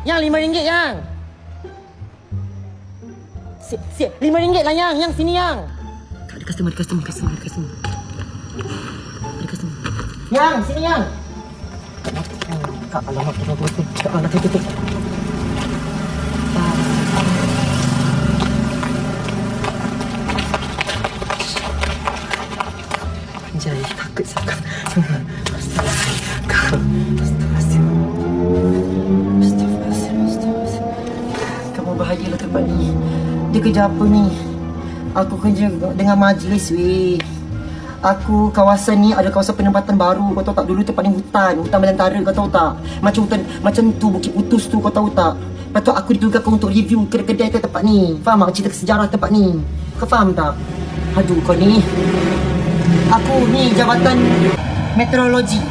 Yang RM5 yang. RM5 lah yang sini yang. Tak ada customer. Ada customer. Yang sini yang. Kak alamak betul. Cakap anak tu. Anjay, takut sangat. Astagfirullahaladzim. Kamu bahagialah tempat ni. Dia kerja apa ni? Aku kerja dengan majlis weh. Aku kawasan ni ada kawasan penempatan baru. Kau tahu tak, dulu tempat ni hutan belantara, kau tahu tak? Macam hutan, macam tu Bukit Putus tu, kau tahu tak? Lepas tu aku ditugaskan untuk review kedai-kedai ke tempat ni. Faham tak cerita sejarah tempat ni? Kau faham tak? Aduh kau ni. Aku ni jabatan meteorologi.